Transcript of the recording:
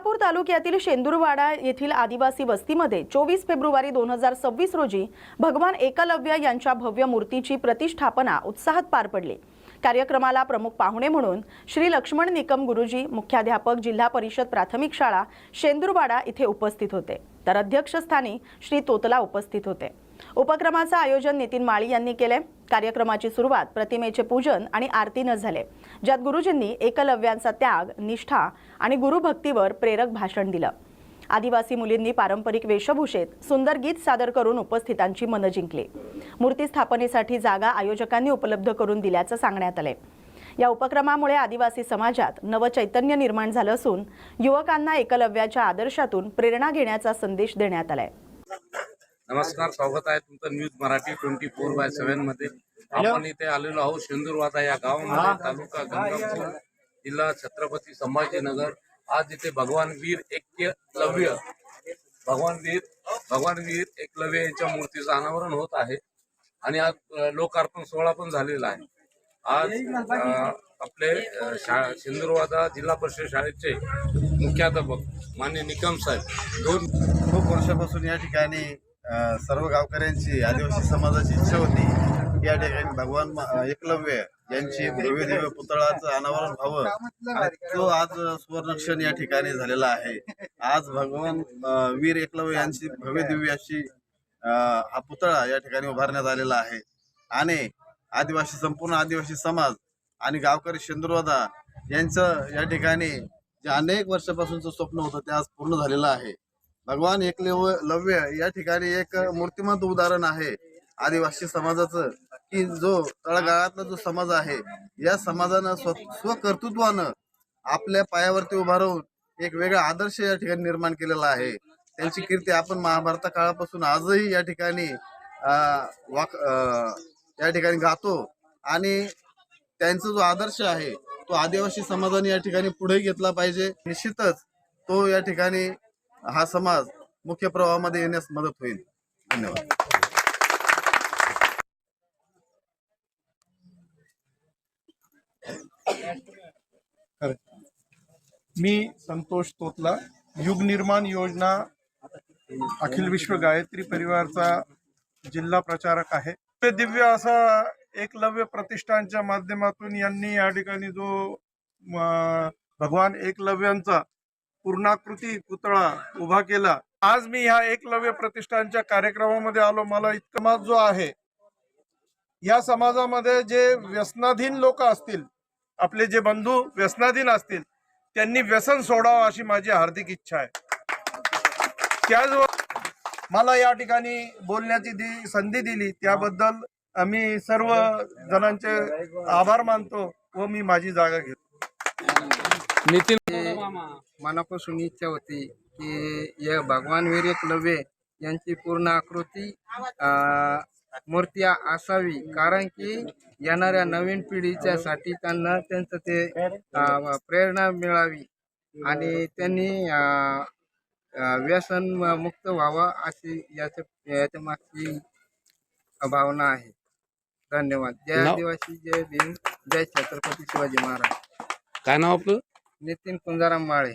सोलापूर तालुक्यातील शेंदूरवाडा येथील आदिवासी वस्तीमध्ये 24 फेब्रुवारी 2026 रोजी भगवान एकलव्य यांच्या भव्य मूर्तीची प्रतिष्ठापना उत्साहात पार पडली। कार्यक्रमाला प्रमुख पाहुणे म्हणून श्री लक्ष्मण निकम गुरुजी, मुख्याध्यापक, जिल्हा परिषद प्राथमिक शाळा शेंदूरवाडा इथे उपस्थित होते, तर अध्यक्षस्थानी श्री तोतला उपस्थित होते। उपक्रमाचे आयोजन नितीन माळी यांनी केले। कार्यक्रमाची सुरुवात प्रतिमेचे पूजन आणि आरतीने झाले, ज्यात गुरुजींनी एकलव्यांचा त्याग, निष्ठा आणि गुरुभक्तीवर प्रेरक भाषण दिलं। आदिवासी मुलींनी पारंपरिक वेशभूषेत सुंदर गीत सादर करून उपस्थितांची मन जिंकली। मूर्ती स्थापनेसाठी जागा आयोजकांनी उपलब्ध करून दिल्याचं सांगण्यात आले। या उपक्रमामुळे आदिवासी समाजात नवचैतन्य निर्माण झालं असून युवकांना एकलव्याच्या आदर्शातून प्रेरणा घेण्याचा संदेश देण्यात आलाय। नमस्कार, स्वागत आहे तुमचं न्यूज मराठी 24/7 मध्ये। आपण इथे आलेलो आहोत शेंदूरवाडा या गावामध्ये, तालुका गंगापूर, जिल्हा छत्रपती संभाजीनगर। आज इथे भगवान वीर एकलव्य यांच्या मूर्तीचं अनावरण होत आहे आणि आज लोकार्पण सोहळा पण झालेला आहे। आज आपले शेंदूरवाडा जिल्हा परिषद शाळेचे मुख्याध्यापक माननीय निकम साहेब खूप वर्षापासून या ठिकाणी सर्व गावकऱ्यांची, आदिवासी समाजाची इच्छा होती की या ठिकाणी भगवान एकलव्य यांची भव्य दिव्य पुतळाचं अनावरण व्हावं आणि तो आज सुवर्णक्षण या ठिकाणी झालेला आहे। आज भगवान वीर एकलव्य यांची भव्य दिव्य अशी हा पुतळा या ठिकाणी उभारण्यात आलेला आहे आणि संपूर्ण आदिवासी समाज आणि गावकरी शेंदूरवाडा यांचं या ठिकाणी जे अनेक वर्षापासूनचं स्वप्न होतं ते आज पूर्ण झालेलं आहे। भगवान एकलव्य या ठिकाणी एक मूर्तिमंत उदाहरण आहे आदिवासी समाजाचं, की जो तळागाळातला जो समाज आहे या समाजानं स्वकर्तृत्वानं आपल्या पायावरती उभा राहून एक वेगळा आदर्श या ठिकाणी निर्माण केलेला आहे। त्यांची कीर्ती आपण महाभारत काळापासून आजही या ठिकाणी गातो आणि त्यांचा जो आदर्श आहे तो आदिवासी समाजाने या ठिकाणी पुढे घेतला पाहिजे। निश्चितच तो या ठिकाणी हा समाज मुख्य प्रवाहामध्ये येण्यास मदत होईल। धन्यवाद। मी संतोष तोतला, युग निर्माण योजना अखिल विश्व गायत्री परिवारचा जिल्हा प्रचारक आहे। दिव्य असा एकलव्य प्रतिष्ठानच्या माध्यमातून यांनी या ठिकाणी जो भगवान एकलव्यांचा पूर्णाकृती पुतळा उभा केला। आज मी ह्या एकलव्य प्रतिष्ठानच्या कार्यक्रमामध्ये आलो। मला इतका समाज जो आहे, या समाजामध्ये जे व्यसनाधीन लोक असतील, आपले जे बंधू व्यसनाधीन असतील, त्यांनी व्यसन सोडावं अशी माझी हार्दिक इच्छा आहे। त्याचबरोबर मला या ठिकाणी बोलण्याची संधी दिली त्याबद्दल आम्ही सर्व जणांचे आभार मानतो व मी माझी जागा घेतो। नितीन, मनापासून इच्छा होती की या भगवान वीर एकलव्य यांची पूर्ण आकृती मूर्ती असावी, कारण की येणाऱ्या नवीन पिढीच्या साठी त्यांना त्यांचं ते प्रेरणा मिळावी आणि त्यांनी व्यसन मुक्त व्हावा अशी याच्या मागची भावना आहे। धन्यवाद। जय आदिवासी, जय भीम, जय छत्रपती शिवाजी महाराज। काय नाव आपलं? नितीन कुंजाराम माळे।